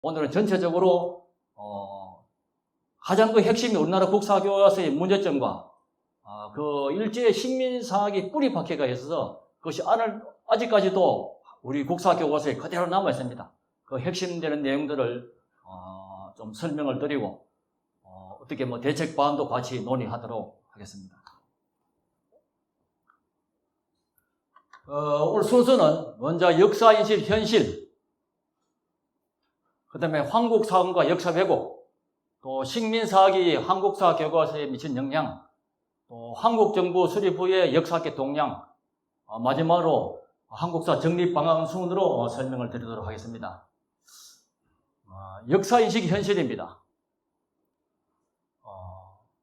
오늘은 전체적으로 가장 그 핵심이 우리나라 국사교과서의 문제점과 그 일제의 식민사학이 뿌리 박혀가 있어서 그것이 아직까지도 우리 국사교과서에 그대로 남아 있습니다. 그 핵심되는 내용들을 좀 설명을 드리고 어떻게 대책 방안도 같이 논의하도록 하겠습니다. 오늘 순서는 먼저 역사인식 현실, 그 다음에 황국사관과 역사 왜곡, 또 식민사학이 한국사 교과서에 미친 영향, 또 한국정부 수립 후의 역사학계 동향, 마지막으로 한국사 정립 방안 순으로 설명을 드리도록 하겠습니다. 역사인식 현실입니다.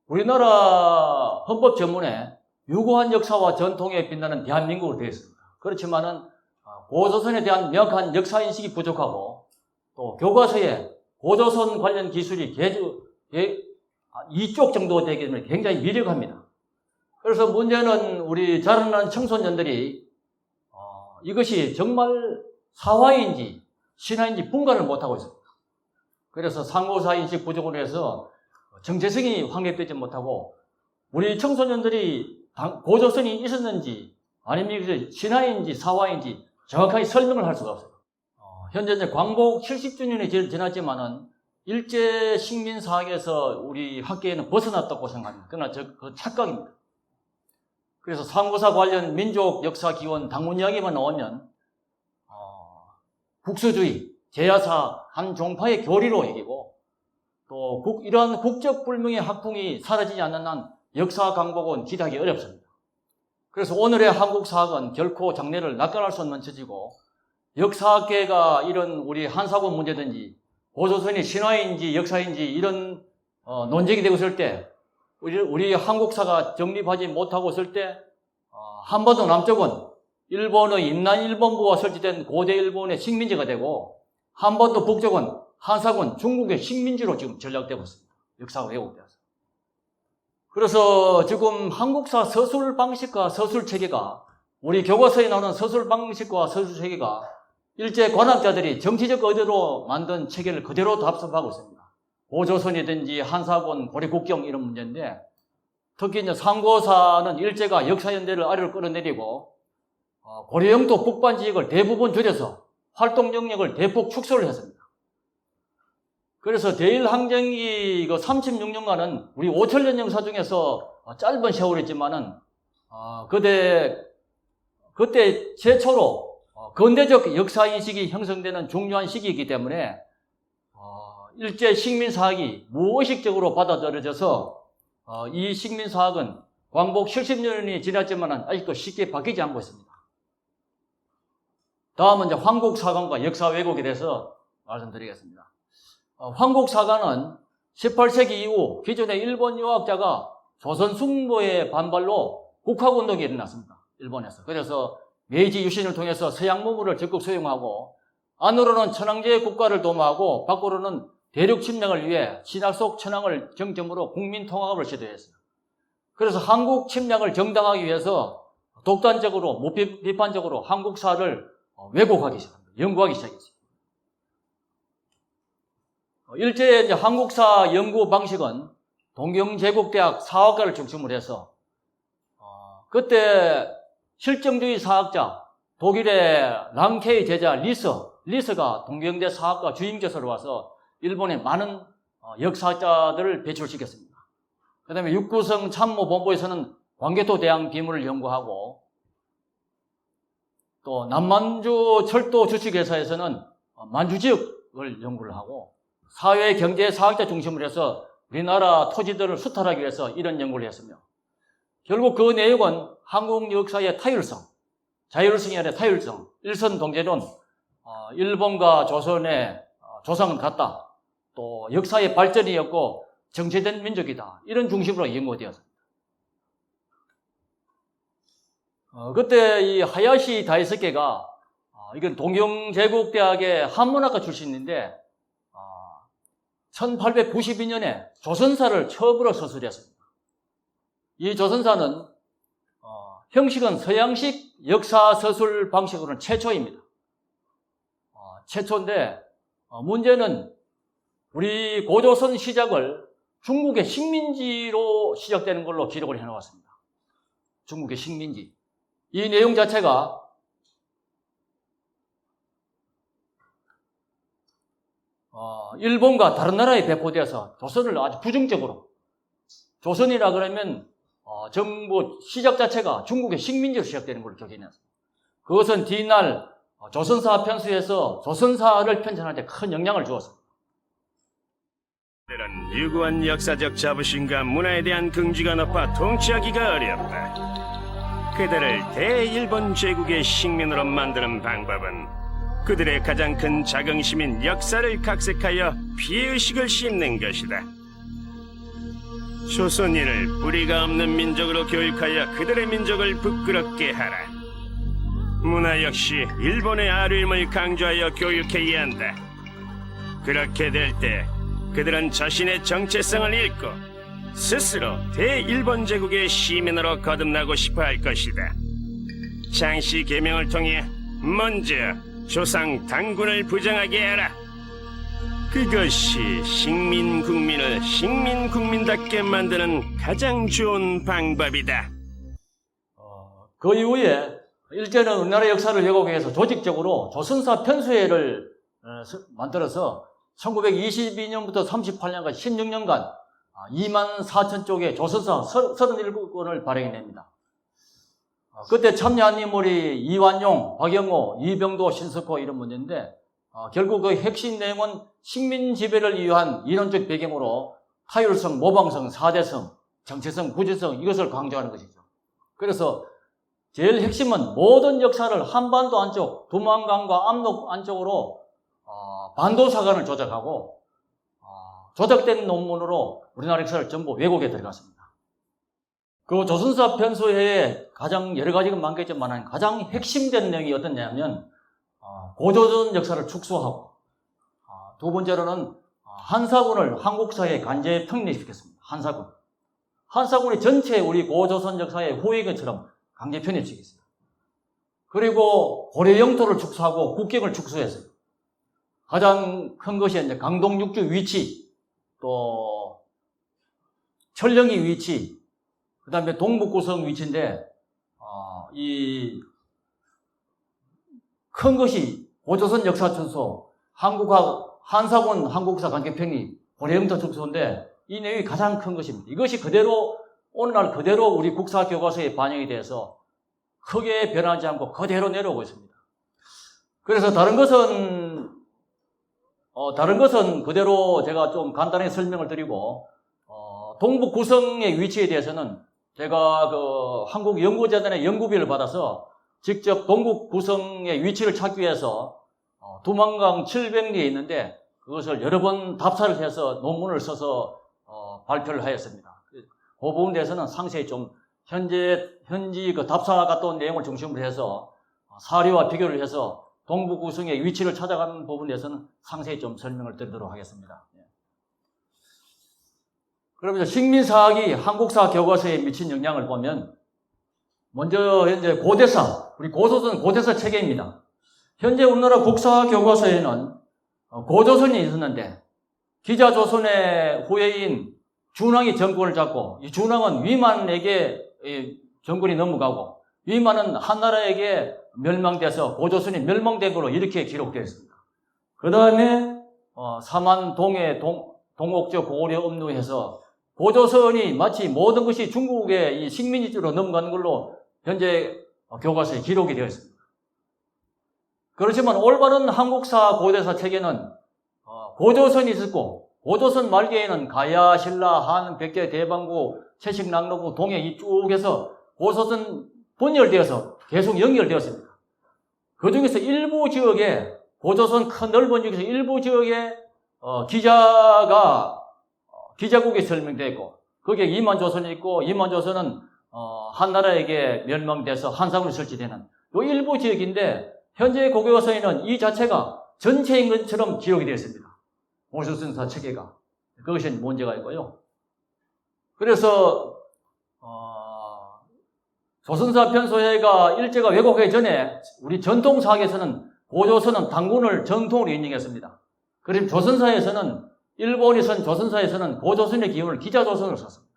우리나라 헌법 전문에 유구한 역사와 전통에 빛나는 대한민국으로 되어 있습니다. 그렇지만은 고조선에 대한 명확한 역사인식이 부족하고 또 교과서에 고조선 관련 기술이 이쪽 정도 되기 때문에 굉장히 미력합니다. 그래서 문제는 우리 자라나는 청소년들이 이것이 정말 사화인지 신화인지 분간을 못하고 있습니다. 그래서 상고사인식 부족으로 해서 정체성이 확립되지 못하고 우리 청소년들이 고조선이 있었는지 아니면 신화인지 사화인지 정확하게 설명을 할 수가 없어요. 현재 이제 광복 70주년이 지났지만은 일제 식민사학에서 우리 학계에는 벗어났다고 생각합니다. 그러나 그 착각입니다. 그래서 상고사 관련 민족 역사 기원 당문 이야기만 나오면 국수주의, 제야사 한 종파의 교리로 여기고 또 이러한 국적 불명의 학풍이 사라지지 않는 한 역사 강복은 기대하기 어렵습니다. 그래서 오늘의 한국사학은 결코 장래를 낙관할 수 없는 처지고 역사학계가 이런 우리 한사고 문제든지 고조선이 신화인지 역사인지 이런 논쟁이 되고 있을 때 우리 한국사가 정립하지 못하고 있을 때 한반도 남쪽은 일본의 임난일본부가 설치된 고대 일본의 식민지가 되고 한반도 북쪽은 한사군 중국의 식민지로 지금 전락되고 있습니다. 역사가 왜곡되어서. 그래서 지금 한국사 서술 방식과 서술 체계가 우리 교과서에 나오는 서술 방식과 서술 체계가 일제 관학자들이 정치적 의도로 만든 체계를 그대로 답습하고 있습니다. 고조선이든지 한사군, 고려국경 이런 문제인데 특히 이제 상고사는 일제가 역사연대를 아래로 끌어내리고 고려영토 북반 지역을 대부분 줄여서 활동 영역을 대폭 축소를 했습니다. 그래서 대일항쟁기 36년간은 우리 5천년 역사 중에서 짧은 세월이지만은 그때 최초로 근대적 역사인식이 형성되는 중요한 시기이기 때문에 일제 식민사학이 무의식적으로 받아들여져서 이 식민사학은 광복 70년이 지났지만 아직도 쉽게 바뀌지 않고 있습니다. 다음은 이제 황국사관과 역사 왜곡에 대해서 말씀드리겠습니다. 황국사관은 18세기 이후 기존의 일본 유학자가 조선 숙부의 반발로 국학운동이 일어났습니다. 일본에서. 그래서 메이지 유신을 통해서 서양 문물을 적극 수용하고 안으로는 천황제 국가를 도모하고 밖으로는 대륙 침략을 위해 신학 속 천황을 정점으로 국민 통합을 시도했어요. 그래서 한국 침략을 정당하기 위해서 독단적으로 무비판적으로 한국사를 왜곡하기 시작합니다. 연구하기 시작했어요. 일제의 이제 한국사 연구 방식은 동경제국대학 사학과를 중심으로 해서 그때 실정주의 사학자 독일의 랑케의 제자 리서가 동경대 사학과 주임교수로 와서 일본에 많은 역사학자들을 배출시켰습니다. 그 다음에 육구성 참모본부에서는 광개토 대왕 비문을 연구하고 또 남만주 철도 주식회사에서는 만주지역을 연구를 하고 사회 경제 사학자 중심으로 해서 우리나라 토지들을 수탈하기 위해서 이런 연구를 했으며 결국 그 내용은 한국 역사의 타율성, 자율성이 아니라 타율성, 일선 동제론, 일본과 조선의 조상은 같다. 또 역사의 발전이었고 정체된 민족이다. 이런 중심으로 연구되었습니다. 그때 이 하야시 다이스케가 이건 동경제국대학의 한문학과 출신인데 1892년에 조선사를 처음으로 서술했습니다. 이 조선사는 형식은 서양식 역사 서술 방식으로는 최초입니다. 최초인데 문제는 우리 고조선 시작을 중국의 식민지로 시작되는 걸로 기록을 해놓았습니다. 중국의 식민지. 이 내용 자체가 일본과 다른 나라에 배포되어서 조선을 아주 부정적으로, 조선이라 그러면 정부 시작 자체가 중국의 식민지로 시작되는 걸로 기록해놨습니다. 그것은 뒷날 조선사 편수에서 조선사를 편찬할 때 큰 영향을 주었습니다. 그들은 유구한 역사적 자부심과 문화에 대한 긍지가 높아 통치하기가 어렵다. 그들을 대일본 제국의 식민으로 만드는 방법은 그들의 가장 큰 자긍심인 역사를 각색하여 피해의식을 심는 것이다. 조선인을 뿌리가 없는 민족으로 교육하여 그들의 민족을 부끄럽게 하라. 문화 역시 일본의 아류임을 강조하여 교육해야 한다. 그렇게 될 때 그들은 자신의 정체성을 잃고 스스로 대일본 제국의 시민으로 거듭나고 싶어 할 것이다. 장씨 개명을 통해 먼저 조상 당군을 부정하게 하라. 그것이 식민국민을 식민국민답게 만드는 가장 좋은 방법이다. 그 이후에 일제는 우리나라 역사를 왜곡하기 위해서 조직적으로 조선사 편수회를 만들어서 1922년부터 38년까지 16년간 2만 4천 쪽의 조선사 37권을 발행해냅니다. 그때 참여한 인물이 이완용, 박영호, 이병도, 신석호 이런 문제인데 결국 그 핵심 내용은 식민 지배를 위한 이론적 배경으로 타율성, 모방성, 사대성, 정체성, 구체성 이것을 강조하는 것이죠. 그래서 제일 핵심은 모든 역사를 한반도 안쪽, 두만강과 압록 안쪽으로 반도사관을 조작하고 조작된 논문으로 우리나라 역사를 전부 왜곡에 들어갔습니다. 그 조선사 편수회에 가장 여러 가지가 많겠지만 가장 핵심된 내용이 어떤 냐면 고조선 역사를 축소하고 두 번째로는 한사군을 한국사에 간제 편입시켰습니다. 한사군이 전체 우리 고조선 역사의 후예권처럼 강제 편입시켰어요. 그리고 고려 영토를 축소하고 국경을 축소했어요. 가장 큰 것이 이제 강동 육주 위치, 또 철령이 위치, 그 다음에 동북구성 위치인데 이 큰 것이 고조선 역사 축소, 한사군 한국사 관계 편입, 고려 영토 축소인데 이 내용이 가장 큰 것입니다. 이것이 그대로 오늘날 그대로 우리 국사 교과서에 반영이 돼서 크게 변하지 않고 그대로 내려오고 있습니다. 그래서 다른 것은 그대로 제가 좀 간단하게 설명을 드리고 동북 구성의 위치에 대해서는 제가 그 한국연구재단의 연구비를 받아서 직접 동북 구성의 위치를 찾기 위해서 두만강 700리에 있는데 그것을 여러 번 답사를 해서 논문을 써서 발표를 하였습니다. 그 부분에 대해서는 상세히 좀 현지 그 답사 갔다 온 내용을 중심으로 해서 사례와 비교를 해서 동북 구성의 위치를 찾아가는 부분에 대해서는 상세히 좀 설명을 드리도록 하겠습니다. 그러면 식민사학이 한국사 교과서에 미친 영향을 보면 먼저 현재 고대사, 우리 고조선 고대사 체계입니다. 현재 우리나라 국사 교과서에는 고조선이 있었는데 기자조선의 후예인 준왕이 정권을 잡고 이 준왕은 위만에게 정권이 넘어가고 위만은 한나라에게 멸망돼서 고조선이 멸망된 걸로 이렇게 기록되어 있습니다. 그 다음에 사만 동해 동옥저 고려 업루해서 고조선이 마치 모든 것이 중국의 이 식민지로 넘어가는 걸로 현재 교과서에 기록이 되어 있습니다. 그렇지만 올바른 한국사 고대사 체계는 고조선이 있었고 고조선 말기에는 가야, 신라, 한, 백제, 대방구, 채식, 낙로구, 동해 이쪽에서 고조선 분열되어서 계속 연결되었습니다. 그 중에서 일부 지역에 고조선 큰 넓은 지역에서 일부 지역에 기자국이 설명되어 있고 거기에 이만조선이 있고 이만조선은 한나라에게 멸망돼서 한상으로 설치되는 이 일부 지역인데 현재 고교과서에는 이 자체가 전체인 것처럼 기록이 되어 있습니다. 고조선사 체계가. 그것이 문제가 있고요. 그래서 조선사 편소회가 일제가 왜곡하기 전에 우리 전통사학에서는 고조선은 당군을 정통으로 인정했습니다. 그럼 조선사에서는 일본이 쓴 조선사에서는 고조선의 기운을 기자조선을 썼습니다.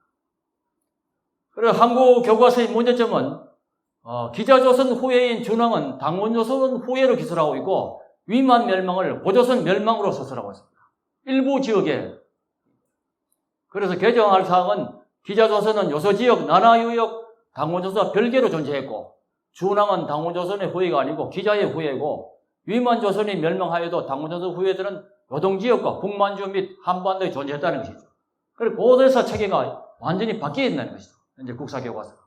그래서 한국 교과서의 문제점은 기자조선 후예인 준왕은 당원조선 후예로 기술하고 있고 위만 멸망을 고조선 멸망으로 서술하고 있습니다. 일부 지역에. 그래서 개정할 사항은 기자조선은 요소지역, 나나유역, 당원조선과 별개로 존재했고 준왕은 당원조선의 후예가 아니고 기자의 후예고 위만조선이 멸망하여도 당원조선 후예들은 요동지역과 북만주 및 한반도에 존재했다는 것이죠. 그리고 고대사 체계가 완전히 바뀌어 있다는 것이죠. 이제 국사교과서.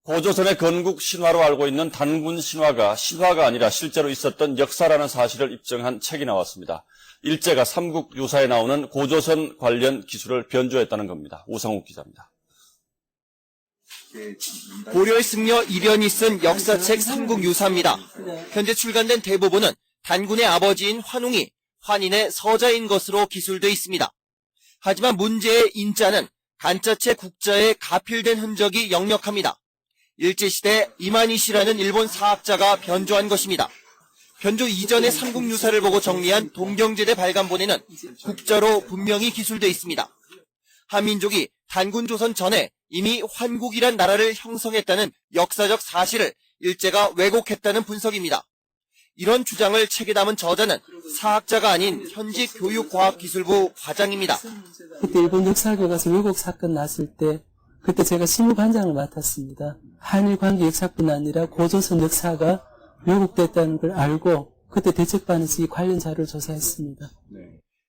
고조선의 건국 신화로 알고 있는 단군 신화가 신화가 아니라 실제로 있었던 역사라는 사실을 입증한 책이 나왔습니다. 일제가 삼국 유사에 나오는 고조선 관련 기술을 변조했다는 겁니다. 우상욱 기자입니다. 고려의 승려 이련이 쓴 역사책 삼국유사입니다. 현재 출간된 대부분은 단군의 아버지인 환웅이 환인의 서자인 것으로 기술돼 있습니다. 하지만 문제의 인자는 간자체 국자에 가필된 흔적이 역력합니다. 일제시대 이만희씨라는 일본 사학자가 변조한 것입니다. 변조 이전의 삼국유사를 보고 정리한 동경제대 발간본에는 국자로 분명히 기술돼 있습니다. 한민족이 단군조선 전에 이미 환국이란 나라를 형성했다는 역사적 사실을 일제가 왜곡했다는 분석입니다. 이런 주장을 책에 담은 저자는 사학자가 아닌 현직 교육과학기술부 과장입니다. 그때 일본 역사교과서 왜곡 사건 났을 때 그때 제가 실무반장을 맡았습니다. 한일 관계 역사뿐 아니라 고조선 역사가 왜곡됐다는 걸 알고 그때 대책반에서 이 관련 자료를 조사했습니다.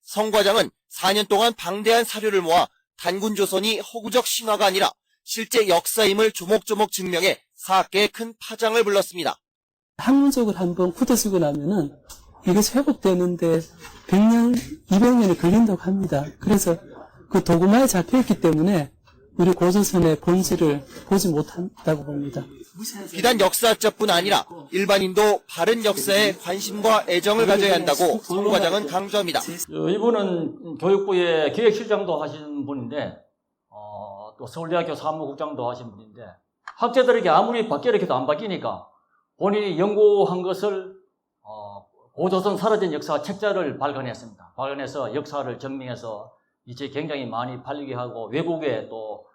성 과장은 4년 동안 방대한 사료를 모아 단군조선이 허구적 신화가 아니라 실제 역사임을 조목조목 증명해 사학계에 큰 파장을 불렀습니다. 학문적으로 한번 굳어지고 나면은 이것이 회복되는데 100년, 200년이 걸린다고 합니다. 그래서 그 도구마에 잡혀있기 때문에 우리 고조선의 본질을 보지 못한다고 봅니다. 비단 역사학자뿐 아니라 일반인도 바른 역사에 관심과 애정을 가져야 한다고 성 과장은 강조합니다. 이분은 교육부의 기획실장도 하신 분인데 또 서울대학교 사무국장도 하신 분인데 학자들에게 아무리 바뀌어도 안 바뀌니까 본인이 연구한 것을 고조선 사라진 역사 책자를 발간했습니다. 발간해서 역사를 증명해서 이제 굉장히 많이 팔리게 하고 외국에 또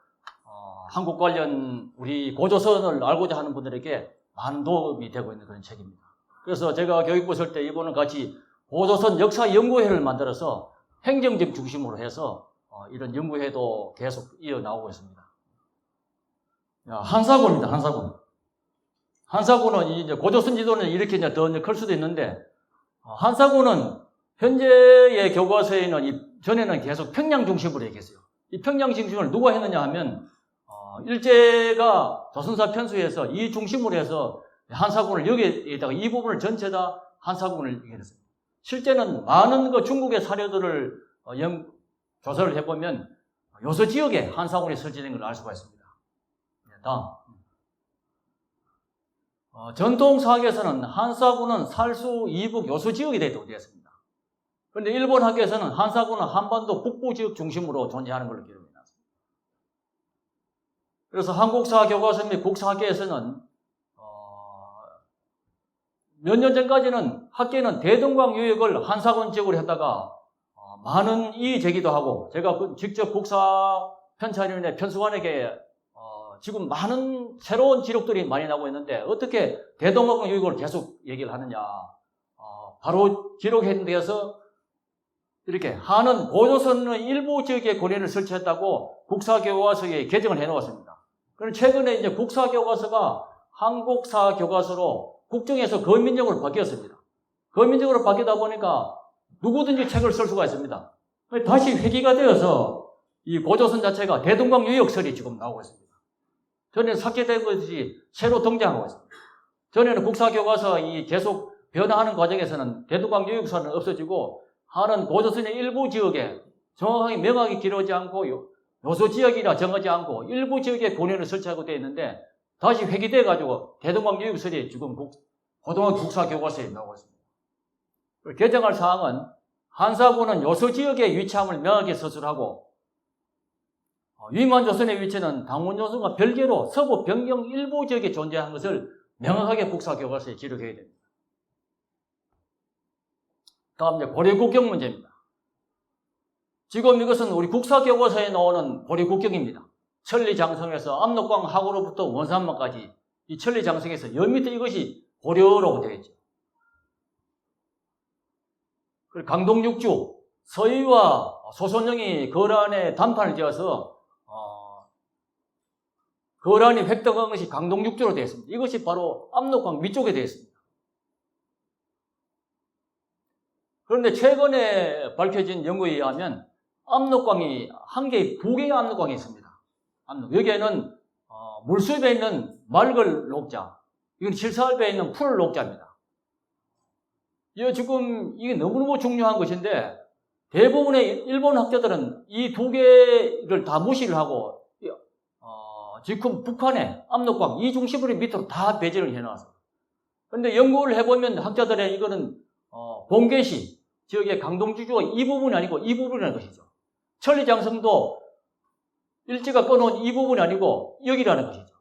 한국 관련 우리 고조선을 알고자 하는 분들에게 많은 도움이 되고 있는 그런 책입니다. 그래서 제가 교육부 쓸 때 이번은 같이 고조선 역사연구회를 만들어서 행정직 중심으로 해서 이런 연구회도 계속 이어나오고 있습니다. 한사군입니다. 한사군. 한사군은 이제 고조선 지도는 이렇게 이제 더 클 수도 있는데 한사군은 현재의 교과서에는 전에는 계속 평양 중심으로 얘기했어요. 이 평양 중심을 누가 했느냐 하면 일제가 조선사 편수에서 이 중심으로 해서 한사군을 여기에다가 이 부분을 전체 다 한사군을 얘기했습니다. 실제는 많은 중국의 사료들을 조사를 해보면 요소 지역에 한사군이 설치된 걸 알 수가 있습니다. 다음. 전통사학에서는 한사군은 살수, 이북, 요소 지역에 되어 있습니다. 그런데 일본 학에서는 한사군은 한반도 북부 지역 중심으로 존재하는 걸로 기록이 났습니다. 그래서 한국사 교과서 및 국사학계에서는 몇 년 전까지는 학계는 대동강 유역을 한사군 지역으로 했다가 많은 이의 제기도 하고 제가 직접 국사 편찬위원회 편수관에게 지금 많은 새로운 기록들이 많이 나오고 있는데 어떻게 대동강 유역을 계속 얘기를 하느냐. 바로 기록에 대해서 이렇게 한은 고조선의 일부 지역에 고려를 설치했다고 국사교과서에 개정을 해놓았습니다. 그럼 최근에 이제 국사교과서가 한국사 교과서로 국정에서 거민적으로 바뀌었습니다. 거민적으로 바뀌다 보니까 누구든지 책을 쓸 수가 있습니다. 다시 회귀가 되어서 이 고조선 자체가 대동강 유역설이 지금 나오고 있습니다. 전에는 삭제된 것이 새로 등장하고 있습니다. 전에는 국사교과서 이 계속 변화하는 과정에서는 대동강 유역설은 없어지고 한은 고조선의 일부 지역에 정확하게 명확히 기록하지 않고 요소 지역이라 정하지 않고 일부 지역에 고려를 설치하고 되어 있는데 다시 회귀돼가지고 대동강 유역설이 지금 고등학교 국사교과서에 나오고 있습니다. 개정할 사항은 한사군은 요소 지역의 위치함을 명확히 서술하고 위만조선의 위치는 당원조선과 별개로 서부 변경 일부 지역에 존재하는 것을 명확하게 국사교과서에 기록해야 됩니다. 다음 이제 고려 국경 문제입니다. 지금 이것은 우리 국사교과서에 나오는 고려 국경입니다. 천리장성에서 압록강 하구로부터 원산만까지 이 천리장성에서 여 밑에 이것이 고려라고 되어 있죠. 그리고 강동육주 서희와 소손영이 거란에 단판을 지어서 거란이 획득한 것이 강동육주로 되어 있습니다. 이것이 바로 압록강 위쪽에 되어 있습니다. 그런데 최근에 밝혀진 연구에 의하면 압록강이 한 개의 두 개의 압록강이 있습니다. 여기에는 물수입에 있는 맑을 녹자, 이건 칠사알배에 있는 푸를 녹자입니다. 지금 이게 너무너무 중요한 것인데 대부분의 일본 학자들은 이 두 개를 다 무시를 하고 지금 북한의 압록강 이 중심부리 밑으로 다 배제를 해놨습니다. 그런데 연구를 해보면 학자들의 이거는 봉계시 지역의 강동주주가 이 부분이 아니고 이 부분이라는 것이죠. 천리장성도 일제가 꺼놓은 이 부분이 아니고 여기라는 것이죠.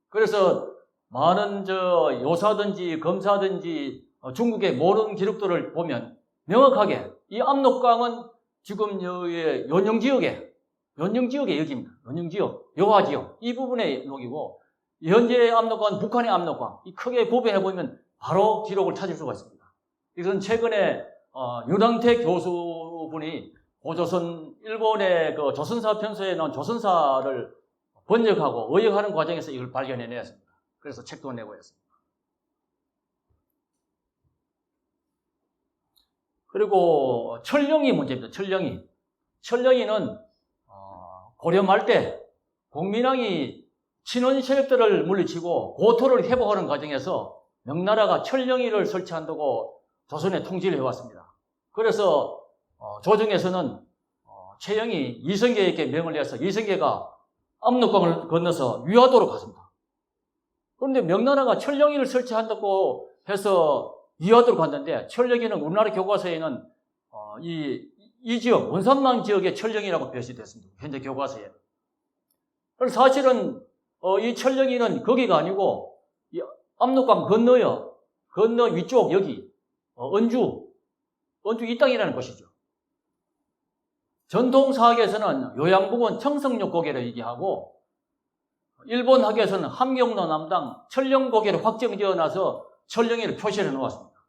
그래서 많은 요사든지 검사든지 중국의 모든 기록들을 보면 명확하게 이 압록강은 지금 연영지역에 여기입니다. 연영지역, 여화지역 이 부분의 녹이고 현재 압록강은 북한의 압록강 이 크게 구분해보면 바로 기록을 찾을 수가 있습니다. 이것은 최근에 유당태 교수분이 고조선 일본의 그 조선사 편서에 나온 조선사를 번역하고 의역하는 과정에서 이걸 발견해냈습니다. 그래서 책도 내고 했습니다. 그리고 철령이 문제입니다. 철령이는 고려 말 때 공민왕이 친원 세력들을 물리치고 고토를 회복하는 과정에서 명나라가 철령이를 설치한다고 조선에 통지를 해왔습니다. 그래서 조정에서는 최영이 이성계에게 명을 내서 이성계가 압록강을 건너서 위화도로 갔습니다. 그런데 명나라가 철령이를 설치한다고 해서 위화도로 갔는데 철령이는 우리나라 교과서에는 이 지역 원산망 지역의 철령이라고 표시됐습니다. 현재 교과서에. 그래서 사실은 이 철령이는 거기가 아니고 이 압록강 건너 위쪽 여기 언주 이 땅이라는 것이죠. 전통사학에서는 요양북은 청성역고개를 얘기하고 일본 학에서는 함경도 남당 철령고개를 확정지어놔서 철령이를 표시를 해놓았습니다.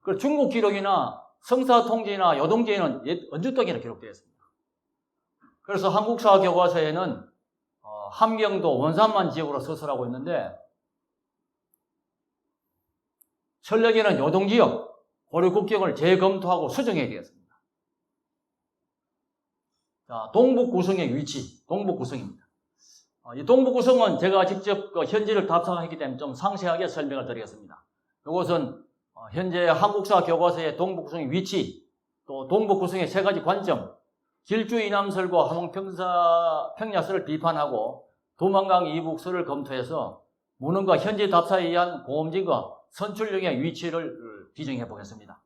그리고 중국 기록이나 성사통지나 요동지에는 언주 땅이라 기록되어 있습니다. 그래서 한국사 교과서에는 함경도 원산만 지역으로 서술하고 있는데 철령에는 요동지역 고려 국경을 재검토하고 수정해야 되겠습니다. 자, 동북 구성의 위치, 동북 구성입니다. 이 동북 구성은 제가 직접 현지를 답사했기 때문에 좀 상세하게 설명을 드리겠습니다. 이것은 현재 한국사 교과서의 동북 구성의 위치, 또 동북 구성의 세 가지 관점, 길주 이남설과 함흥평야설을 비판하고 도만강 이북설을 검토해서 문헌과 현지 답사에 의한 공험진과 선출령의 위치를 비정해 보겠습니다.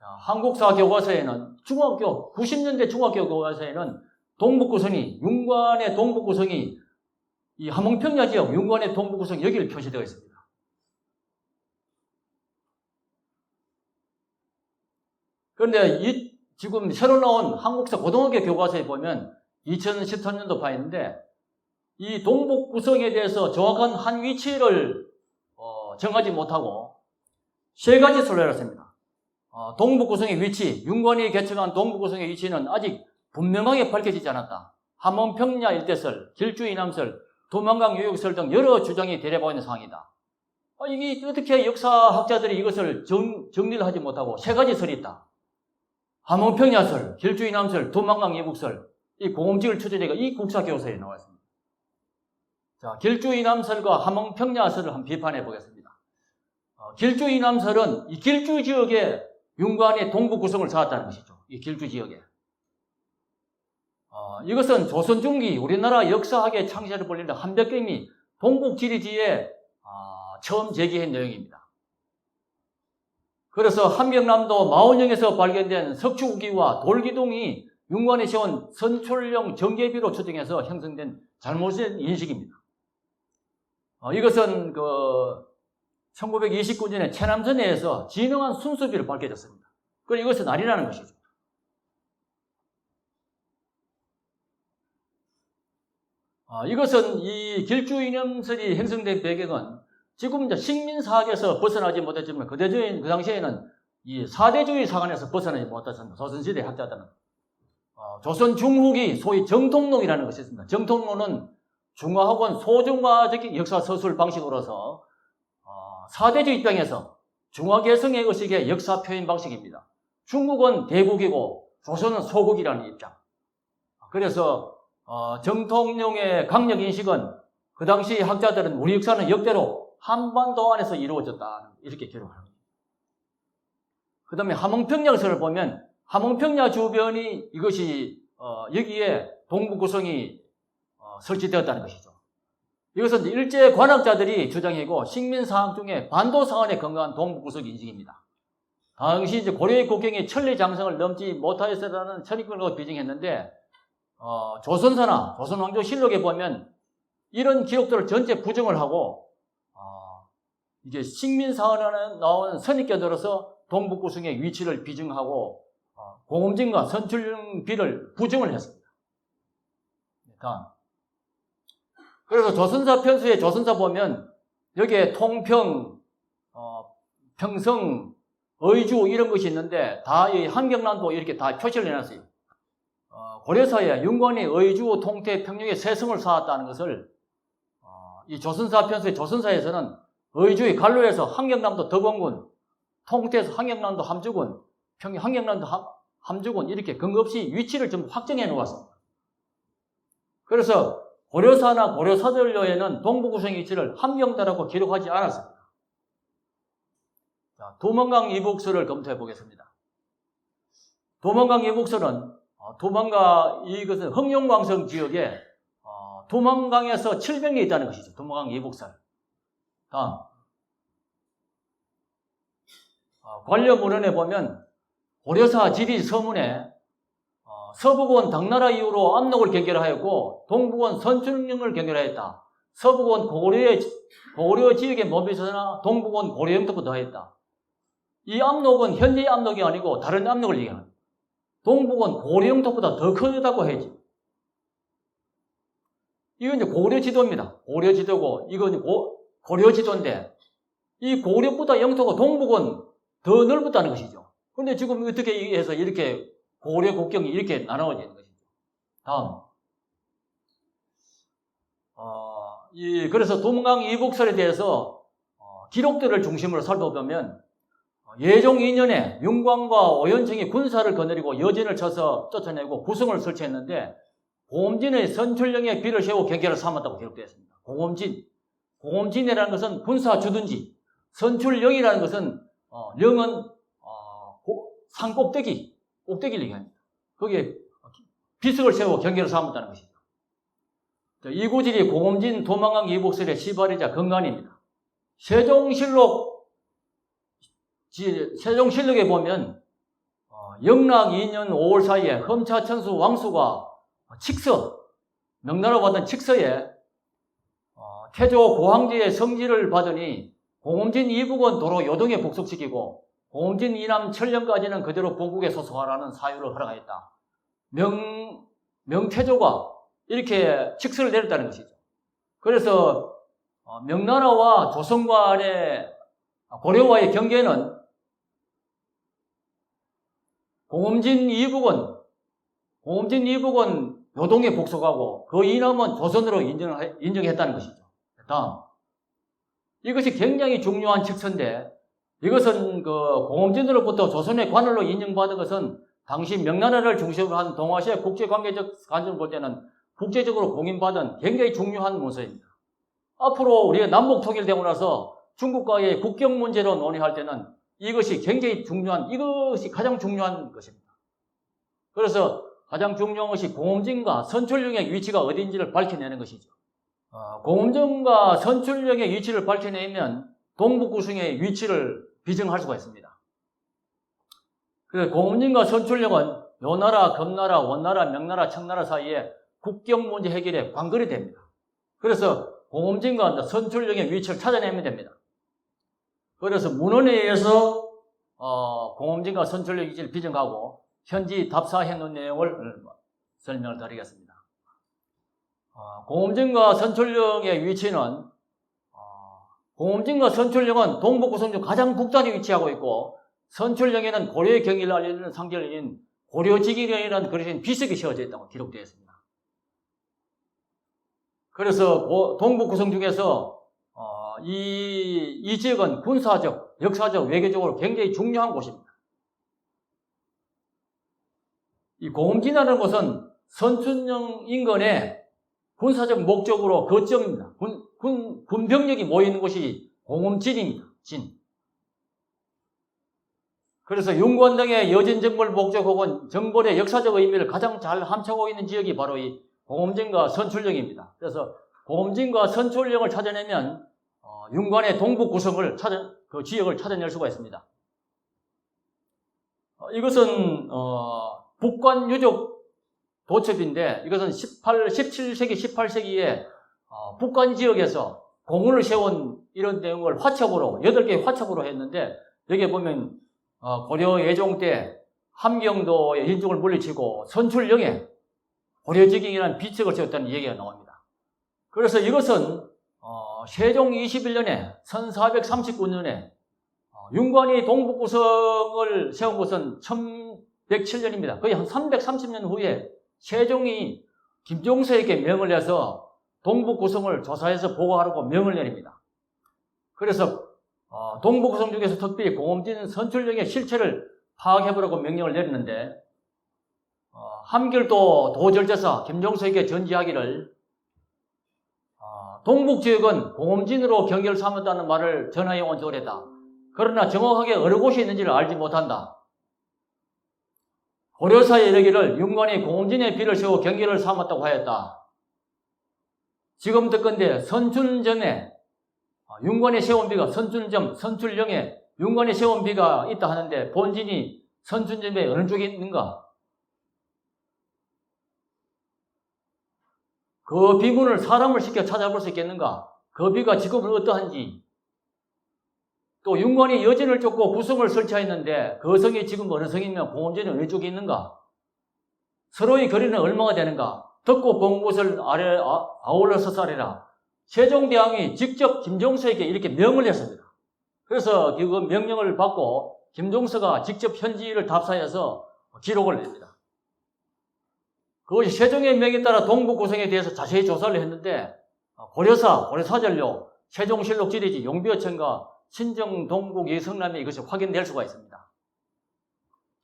한국사 교과서에는 90년대 중학교 교과서에는 동북구성이, 윤관의 동북구성이 이 함흥평야 지역 윤관의 동북구성 여기를 표시되어 있습니다. 그런데 지금 새로 나온 한국사 고등학교 교과서에 보면 2013년도 파인데 이 동북구성에 대해서 정확한 한 위치를 정하지 못하고 세 가지 설로 해놨습니다. 동북구성의 위치, 윤관이 개척한 동북구성의 위치는 아직 분명하게 밝혀지지 않았다. 함흥평야 일대설, 길주 이남설, 도만강 유역설 등 여러 주장이 대립하고 있는 상황이다. 이게 어떻게 역사학자들이 이것을 정리를 하지 못하고 세 가지 설이 있다. 함흥평야설, 길주 이남설, 도만강 이북설, 이 공험직을 추진해가 이 국사교과서에 나와 있습니다. 자, 길주 이남설과 함흥평야설을 한번 비판해 보겠습니다. 길주 이남설은 이 길주 지역에 윤관의 동북 구성을 쌓았다는 것이죠. 이 길주 지역에. 이것은 조선 중기 우리나라 역사학의 창시를 벌리는 한백경이 동북 지리지에 처음 제기한 내용입니다. 그래서 함경남도 마원령에서 발견된 석추우기와 돌기둥이 윤관에 세운 선출령 정계비로 추정해서 형성된 잘못된 인식입니다. 이것은 1929년에 체남전에서 진흥한 순수비를 밝혀졌습니다. 그리고 이것은 아니라는 것이죠. 이것은 이 길주 이념설이 형성된 배경은 지금 이제 식민사학에서 벗어나지 못했지만 그 당시에는 이 사대주의 사관에서 벗어나지 못했습니다. 조선시대 학자들은. 조선 중후기 소위 정통론이라는 것이 있습니다. 정통론은 중화학원 소중화적 역사 서술 방식으로서 사대주의 입장에서 중화개성의 의식의 역사 표현 방식입니다. 중국은 대국이고 조선은 소국이라는 입장. 그래서 정통령의 강력 인식은 그 당시 학자들은 우리 역사는 역대로 한반도 안에서 이루어졌다 이렇게 기록합니다. 그 다음에 함흥평야설을 보면 함흥평야 주변이 이것이 여기에 동북구성이 설치되었다는 것이죠. 이것은 일제 관학자들이 주장이고 식민사학 중에 반도사원에 근거한 동북구석이 인식입니다. 당시 이제 고려의 국경이 천리장성을 넘지 못하였다는 천리권을 비정했는데 조선사나 조선왕조실록에 보면 이런 기록들을 전체 부정을 하고 이제 식민사원에 나온 선입견으로서 동북구성의 위치를 비정하고 공음진과 선출비를 부정을 했습니다. 다음. 그래서 조선사 편수에 조선사 보면 여기에 통평, 평성, 의주 이런 것이 있는데 다 이 함경남도 이렇게 다 표시를 해놨어요. 고려사에 윤관이 의주, 통태, 평양에 세 성을 쌓았다는 것을 이 조선사 편수의 조선사에서는 의주의 갈로에서 함경남도 덕원군, 통태에서 함경남도 함주군, 평양 함경남도 함주군 이렇게 근거 없이 위치를 좀 확정해 놓았습니다. 그래서 고려사나 고려사전료에는 동북구성의 위치를 함경도라고 기록하지 않았습니다. 자, 도만강 이북설을 검토해 보겠습니다. 도만강 이북설은 이것은 흥룡광성 지역에 도만강에서 700리 있다는 것이죠. 도만강 이북설. 다음. 관련 문헌에 보면 고려사 지리 서문에 서북원 당나라 이후로 압록을 경계하였고 동북원 선출령을 경계하였다. 서북원 고려 지역에 머물러서나 동북원 고려 영토부터 하였다. 이 압록은 현재의 압록이 아니고 다른 압록을 얘기합니다. 동북원 고려 영토보다 더 크다고 해야지. 이건 이제 고려 지도입니다. 고려 지도고 이건 고려 지도인데 이 고려보다 영토가 동북은 더 넓었다는 것이죠. 그런데 지금 어떻게 해서 이렇게 고려 국경이 이렇게 나눠지는 것이죠. 다음. 그래서 도만강 이북설에 대해서 기록들을 중심으로 살펴보면 예종 2년에 윤광과 오연청이 군사를 거느리고 여진을 쳐서 쫓아내고 구성을 설치했는데 공엄진의 선출령의 비를 세워 경계를 삼았다고 기록되어 있습니다. 공엄진이라는 것은 군사 주둔지, 선출령이라는 것은령은 산 꼭대기를 얘기합니다. 거기에 비석을 세워 경계를 삼았다는 것이죠. 이 구질이 공엄진 도만강 이북설의 시발이자 근간입니다. 세종실록에 보면 영락 2년 5월 사이에 험차천수 왕수가 명나라 받은 칙서에 태조 고항제의 성지를 받으니 공엄진 이북은 도로 요동에 복속시키고 공엄진 이남 천령까지는 그대로 본국에 소속하라는 사유를 허락하였다. 명태조가 이렇게 칙서를 내렸다는 것이죠. 그래서 명나라와 조선간의 고려와의 경계는 공엄진 이북은 요동에 복속하고 그 이남은 조선으로 인정했다는 것이죠. 다음. 이것이 굉장히 중요한 칙서인데 이것은 공엄진으로부터 조선의 관할로 인정받은 것은 당시 명나라를 중심으로 한 동아시아 국제관계적 관점을 볼 때는 국제적으로 공인받은 굉장히 중요한 문서입니다. 앞으로 우리가 남북 통일되고 나서 중국과의 국경 문제로 논의할 때는 이것이 가장 중요한 것입니다. 그래서 가장 중요한 것이 공엄진과 선출령의 위치가 어디인지를 밝혀내는 것이죠. 공엄진과 선출령의 위치를 밝혀내면 동북구성의 위치를 비정할 수가 있습니다. 그래서 공엄진과 선출령은 요나라, 금나라, 원나라, 명나라, 청나라 사이에 국경 문제 해결에 관건이 됩니다. 그래서 공엄진과 선출령의 위치를 찾아내면 됩니다. 그래서 문헌에 의해서 공홈진과 선출령 위치를 비정하고 현지 답사해 놓은 내용을 설명을 드리겠습니다. 공홈진과 선출령의 위치는 공홈진과 선출령은 동북 구성 중 가장 북단에 위치하고 있고 선출령에는 고려의 경기를 알리는 상징인 고려직이라는 그릇인 비석이 세워져 있다고 기록되어 있습니다. 그래서 동북 구성 중에서 이 지역은 군사적, 역사적, 외교적으로 굉장히 중요한 곳입니다. 이 공홈진이라는 곳은 선춘령 인근에 군사적 목적으로 거점입니다. 군병력이 모이는 곳이 공홈진입니다. 진. 그래서 윤관 등의 여진 정벌 목적 혹은 정벌의 역사적 의미를 가장 잘 함축하고 있는 지역이 바로 이 공홈진과 선출령입니다. 그래서 공홈진과 선출령을 찾아내면 윤관의 동북 구성을 그 지역을 찾아낼 수가 있습니다. 이것은 북관 유적 도첩인데 이것은 17세기, 18세기에 북관 지역에서 공원을 세운 이런 내용을 화첩으로 8개의 화첩으로 했는데 여기에 보면 고려 예종 때 함경도의 인종을 물리치고 선출령에 고려직ing이라는 비책을 세웠다는 얘기가 나옵니다. 그래서 이것은 세종 21년에 1439년에 윤관이 동북구성을 세운 것은 1107년입니다. 거의 한 330년 후에 세종이 김종서에게 명을 내서 동북구성을 조사해서 보고하라고 명을 내립니다. 그래서 동북구성 중에서 특별히 공홈진 선출령의 실체를 파악해보라고 명령을 내렸는데 함길도 도절제사 김종서에게 전지하기를 동북지역은 공홈진으로 경계를 삼았다는 말을 전하여 온 조례다. 그러나 정확하게 어느 곳이 있는지를 알지 못한다. 고려사에 이르기를 윤관이 공홈진에 비를 세워 경계를 삼았다고 하였다. 지금 듣건대 선춘점에 윤관이 세운 비가 선춘점, 선출령에 윤관이 세운 비가 있다 하는데 본진이 선춘점에 어느 쪽에 있는가? 그 비문을 사람을 시켜 찾아볼 수 있겠는가? 그 비가 지금은 어떠한지, 또 윤관이 여진을 쫓고 구성을 설치했는데 그 성이 지금 어느 성이면 공홈진이 어느 쪽에 있는가? 서로의 거리는 얼마가 되는가? 듣고 본 곳을 아울러서 쌀이라. 세종대왕이 직접 김종서에게 이렇게 명을 했습니다. 그래서 그 명령을 받고 김종서가 직접 현지를 답사해서 기록을 냅니다. 그것이 세종의 명에 따라 동북 구성에 대해서 자세히 조사를 했는데 고려사전료, 세종실록 지리지, 용비어천과 친정 동북 예성남에 이것이 확인될 수가 있습니다.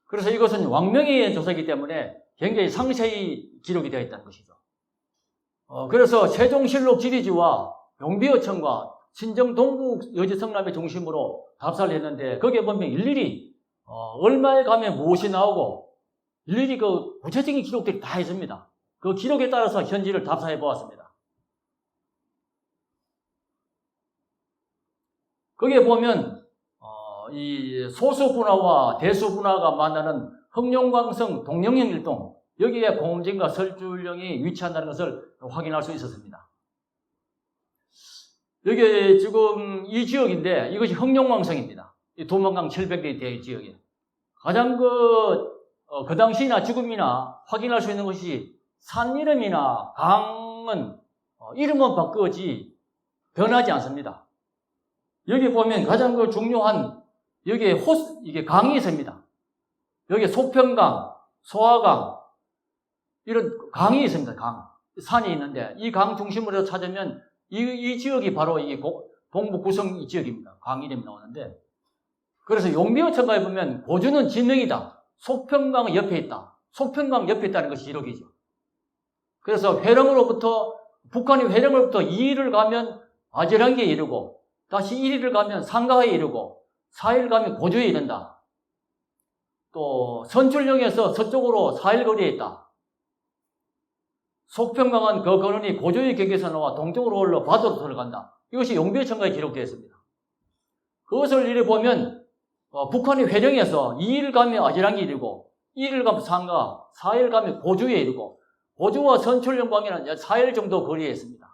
그래서 이것은 왕명에 의한 조사이기 때문에 굉장히 상세히 기록이 되어 있다는 것이죠. 그래서 세종실록 지리지와 용비어천과 친정 동북 여지성남의 중심으로 답사를 했는데 거기에 보면 일일이 얼마에 가면 무엇이 나오고 일일이 그 구체적인 기록들이 다 있습니다. 그 기록에 따라서 현지를 답사해 보았습니다. 거기에 보면 이 소수분화와 대수분화가 만나는 흑룡광성 동령형 일동, 여기에 공홈진과 설출령이 위치한다는 것을 확인할 수 있었습니다. 여기 지금 이 지역인데 이것이 흑룡광성입니다. 이 도만강 700리 대의 지역에 가장 그 당시나 지금이나 확인할 수 있는 것이 산 이름이나 강은 이름은 바꾸지 변하지 않습니다. 여기 보면 가장 그 중요한 여기에 이게 강이 있습니다. 여기 소평강, 소화강 이런 강이 있습니다. 강 산이 있는데 이 강 중심으로 찾으면 이 지역이 바로 이 동북 구성 이 지역입니다. 강 이름이 나오는데 그래서 용비어천가에 보면 고주는 지명이다. 소평강 옆에 있다. 소평강 옆에 있다는 것이 기록이죠. 그래서 북한이 회령으로부터 2일을 가면 아지랑기에 이르고 다시 1일을 가면 상가에 이르고 4일 가면 고주에 이른다. 또 선출령에서 서쪽으로 4일 거리에 있다. 속평강은 그 근원이 고조의 경계에서 나와 동쪽으로 올라 바다로 들어간다. 이것이 용비어천가에 기록되어 있습니다. 그것을 이래 보면 북한이 회령에서 2일 가면 아지랑기 이르고 1일 가면 상가, 4일 가면 고주에 이르고 고주와 선출령광에는 4일 정도 거리에 있습니다.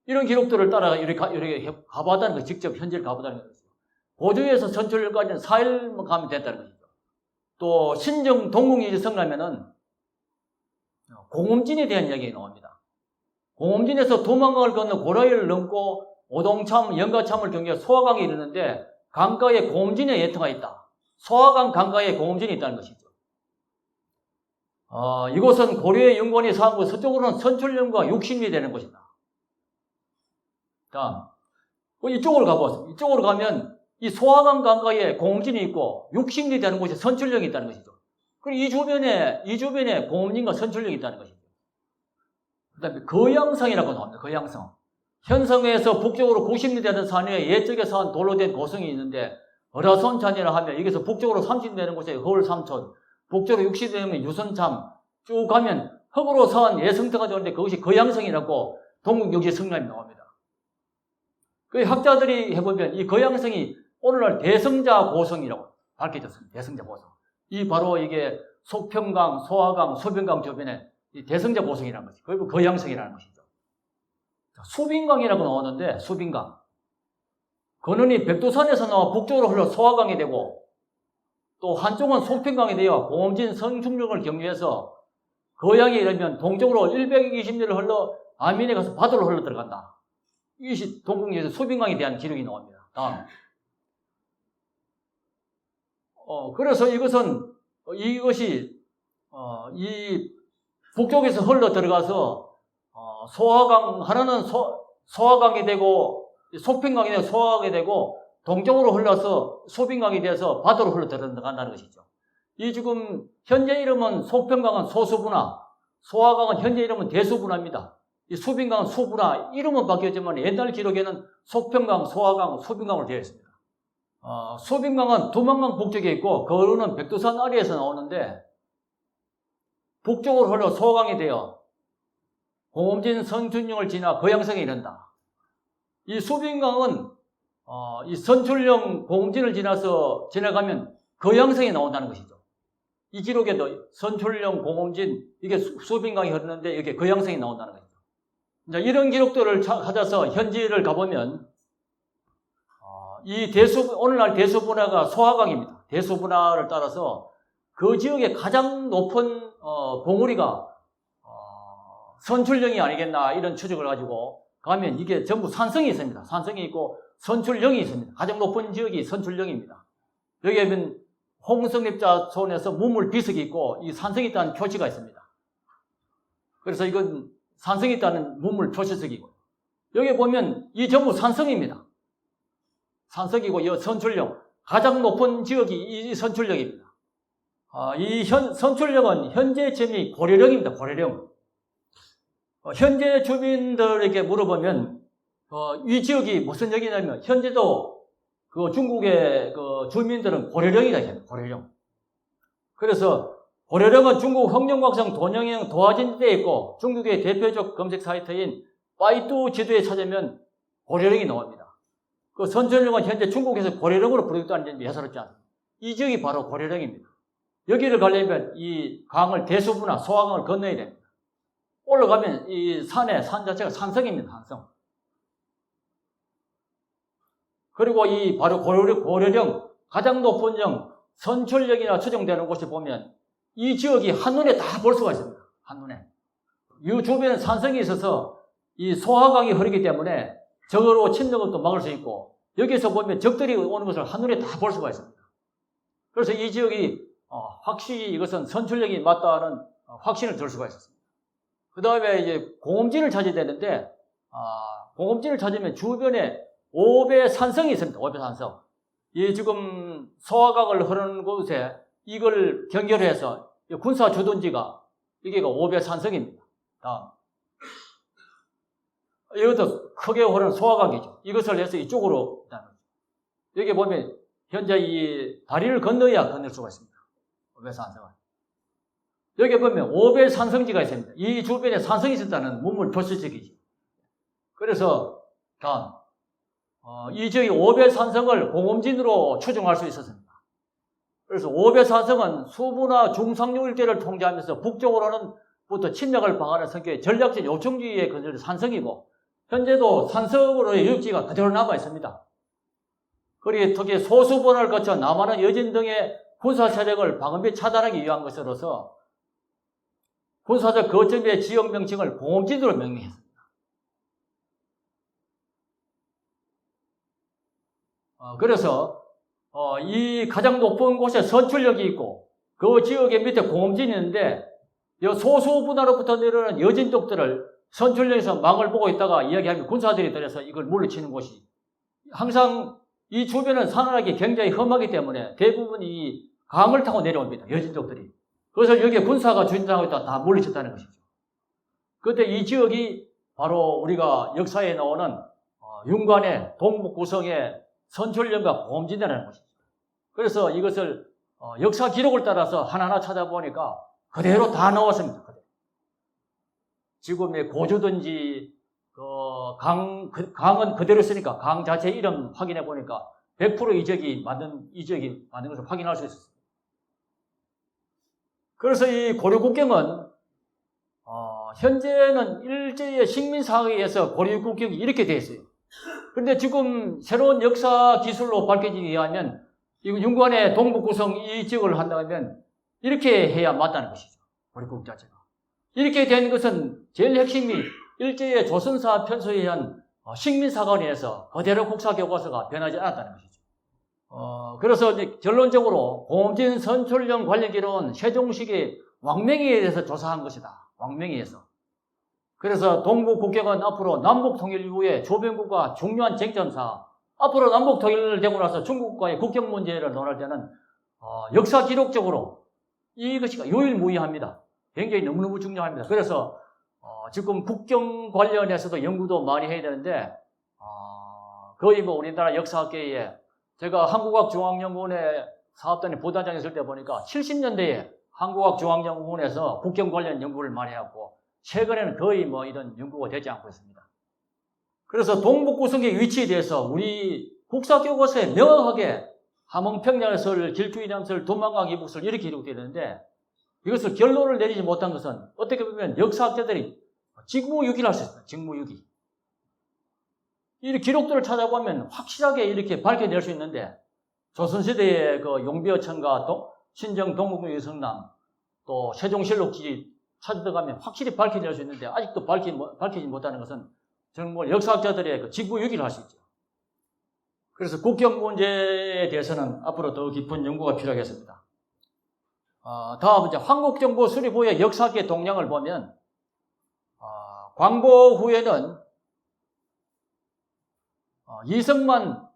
이런 기록들을 따라 이렇게 가봤다는 거, 직접 현지를 가보다는 거죠. 고조에서 선출까지는 4일만 가면 됐다는 것이죠. 또 신정 동국유지 성나면은 공음진에 대한 이야기가 나옵니다. 공음진에서 도망강을 건너 고라이를 넘고 오동참, 영가참을 경계해 소화강에 이르는데 강가에 공음진의 예터가 있다. 소화강 강가에 공음진이 있다는 것이죠. 이곳은 고려의 영권이 사한 곳, 서쪽으로는 선출령과 육신이 되는 곳이다. 다음, 이쪽으로 가보세요. 이쪽으로 가면 이 소화강 강가에 공음진이 있고 육신이 되는 곳에 선출령이 있다는 것이죠. 그리고 이 주변에 공음진과 선출령이 있다는 것이죠. 그 다음에 거양성이라고 나옵니다. 거양성. 현성에서 북쪽으로 90리 되는 산 위에 예적에 산 돌로 된 고성이 있는데 어라손찬이라 하면 여기서 북쪽으로 30리 되는 곳에 허울삼촌, 북쪽으로 60리 되면 유선참, 쭉 가면 흙으로 산 예성터가 되는데 그것이 거양성이라고 동국유지 성남이 나옵니다. 그 학자들이 해보면 이 거양성이 오늘날 대성자 고성이라고 밝혀졌습니다. 대성자 고성. 이 바로 이게 속평강, 소화강, 소변강 주변에 이 대성자 고성이라는 것이, 그리고 거양성이라는 것이죠. 수빈강이라고 나오는데, 수빈강. 그는이 백두산에서 나와 북쪽으로 흘러 소화강이 되고, 또 한쪽은 속평강이 되어 공음진 성중령을 경유해서 거양에 이르면 동쪽으로 120리를 흘러 안민에 가서 바다로 흘러 들어간다. 이것이 동국유지 수빈강에 대한 기록이 나옵니다. 다음. 그래서 이것이 이 북쪽에서 흘러 들어가서 소화강 하나는 소화강이 되고 속평강이 되고 소화강이 되고 동쪽으로 흘러서 소빈강이 돼서 바다로 흘러 들어간다는 것이죠. 이 지금 현재 이름은 속평강은 소수분화, 소화강은 현재 이름은 대수분화입니다. 이 수빈강은 수분화, 이름은 바뀌었지만 옛날 기록에는 속평강, 소화강, 소빈강으로 되어 있습니다. 소빈강은 두만강 북쪽에 있고 그거는 백두산 아래에서 나오는데 북쪽으로 흘러 소강이 되어 공음진 선춘령을 지나 거양성에 이른다. 이 수빈강은 이 선출령 공음진을 지나가면 거양성에 나온다는 것이죠. 이 기록에도 선출령 공음진 이게 수빈강이 흐르는데 이게 거양성이 나온다는 것이죠. 이제 이런 기록들을 찾아서 현지를 가보면 이 오늘날 대수분화가 소화강입니다. 대수분화를 따라서 그 지역의 가장 높은 봉우리가 선출령이 아니겠나 이런 추측을 가지고 가면 이게 전부 산성이 있습니다. 산성이 있고 선출령이 있습니다. 가장 높은 지역이 선출령입니다. 여기에 보면 홍성립자손에서 문물 비석이 있고 이 산성이 있다는 표시가 있습니다. 그래서 이건 산성이 있다는 문물 표시석이고 여기 보면 이 전부 산성입니다. 산성이고 이 선출령 가장 높은 지역이 이 선출령입니다. 이 선출령은 현재 지점이 고려령입니다. 고려령. 현재 주민들에게 물어보면 이 지역이 무슨 역이냐면 현재도 그 중국의 그 주민들은 고려령이라 해요. 고려령. 그래서 고려령은 중국 흑룡각성 돈영형 도화진지대에 있고 중국의 대표적 검색 사이트인 바이두 지도에 찾으면 고려령이 나옵니다. 그 선출령은 현재 중국에서 고려령으로 부르기도 하는 점이 예사롭지 않습니다. 이 지역이 바로 고려령입니다. 여기를 가려면 이 강을 대수분화 소화강을 건너야 됩니다. 올라가면 이 산 자체가 산성입니다. 산성. 그리고 이 바로 고려령 가장 높은 령 선출령이나 추정되는 곳에 보면 이 지역이 한눈에 다 볼 수가 있습니다. 한눈에. 이 주변에 산성이 있어서 이 소화강이 흐르기 때문에 적으로 침략을 또 막을 수 있고 여기서 보면 적들이 오는 것을 한눈에 다 볼 수가 있습니다. 그래서 이 지역이 확실히 이것은 선출령이 맞다는 확신을 들 수가 있었습니다. 그 다음에 이제 공음진을 찾아야 되는데 공음진을 찾으면 주변에 5배 산성이 있습니다. 5배 산성. 이 지금 소화강을 흐르는 곳에 이걸 경결해서 군사 주둔지가 이게 5배 산성입니다. 다음. 이것도 크게 흐르는 소화강이죠. 이것을 해서 이쪽으로 여기 보면 현재 이 다리를 건널 수가 있습니다. 5배 산성은. 여기 보면 5배 산성지가 있습니다. 이 주변에 산성이 있었다는 문물 표시적이죠. 그래서 다음. 이 지역의 5배 산성을 공음진으로 추정할 수 있었습니다. 그래서 5배 산성은 수부나 중상류 일대를 통제하면서 북쪽으로는부터 침략을 방하는 성격의 전략적 요청지에 건설된 산성이고 현재도 산성으로의 유적지가 그대로 남아 있습니다. 그리고 특히 소수번을 거쳐 남한의 여진 등의 군사 세력을 방어및 차단하기 위한 것으로서 군사적 거점의 지역 명칭을 공지도로 명명했습니다. 그래서 이 가장 높은 곳에 선출력이 있고 그 지역의 밑에 공진이 있는데 이 소수 분화로부터 내려오는 여진족들을 선출력에서 망을 보고 있다가 이야기하면 군사들이 들어서 이걸 물리치는 곳이 항상 이 주변은 산악이 굉장히 험하기 때문에 대부분 이 강을 타고 내려옵니다. 여진족들이. 그래서 여기에 군사가 주진하고 있다가 다 물리쳤다는 것이죠. 그때 이 지역이 바로 우리가 역사에 나오는 윤관의 동북 구성의 선출령과 보험진이라는 것이죠. 그래서 이것을 역사 기록을 따라서 하나하나 찾아보니까 그대로 다 나왔습니다. 지금의 고주든지 강은 그대로 쓰니까 강 자체 이름 확인해 보니까 100% 이 지역이 만든 것을 확인할 수 있었습니다. 그래서 이 고려국경은 현재는 일제의 식민사에 의해서 고려국경이 이렇게 되어 있어요. 그런데 지금 새로운 역사 기술로 밝혀지기 위하면 이 윤관의 동북구성 이 지역을 한다면 이렇게 해야 맞다는 것이죠. 고려국 자체가. 이렇게 된 것은 제일 핵심이 일제의 조선사 편서에 의한 식민사관에 의해서 그대로 국사교과서가 변하지 않았다는 것이죠. 그래서 이제 결론적으로 공진 선출령 관련 기록은 세종식의 왕명에 대해서 조사한 것이다. 왕명에 의해서. 그래서 동북국경은 앞으로 남북통일 이후에 조변국과 중요한 쟁점사, 앞으로 남북 통일되고 나서 중국과의 국경 문제를 논할 때는 역사 기록적으로 이것이 유일무이합니다. 굉장히 너무너무 중요합니다. 그래서 지금 국경 관련해서도 연구도 많이 해야 되는데 거의 뭐 우리나라 역사학계에 제가 한국학중앙연구원에 사업단의 부단장에 있을 때 보니까 70년대에 한국학중앙연구원에서 국경 관련 연구를 많이 해왔고 최근에는 거의 뭐 이런 연구가 되지 않고 있습니다. 그래서 동북구성의 위치에 대해서 우리 국사교과서에 명확하게 함흥평양설, 길주이남설, 두만강 이북설 이렇게 기록되어 있는데 이것을 결론을 내리지 못한 것은 어떻게 보면 역사학자들이 직무유기를 할 수 있습니다. 직무유기. 이 기록들을 찾아보면 확실하게 이렇게 밝혀낼 수 있는데 조선시대의 그 용비어천과 신정 동북유성남 또 세종실록지 찾아가면 확실히 밝혀낼 수 있는데 아직도 밝히지 못하는 것은 정말 역사학자들의 그 직무유기를 할 수 있죠. 그래서 국경 문제에 대해서는 앞으로 더 깊은 연구가 필요하겠습니다. 다음 이제 한국정부 수립 후의 역사학계 동향을 보면 광복 후에는 이승만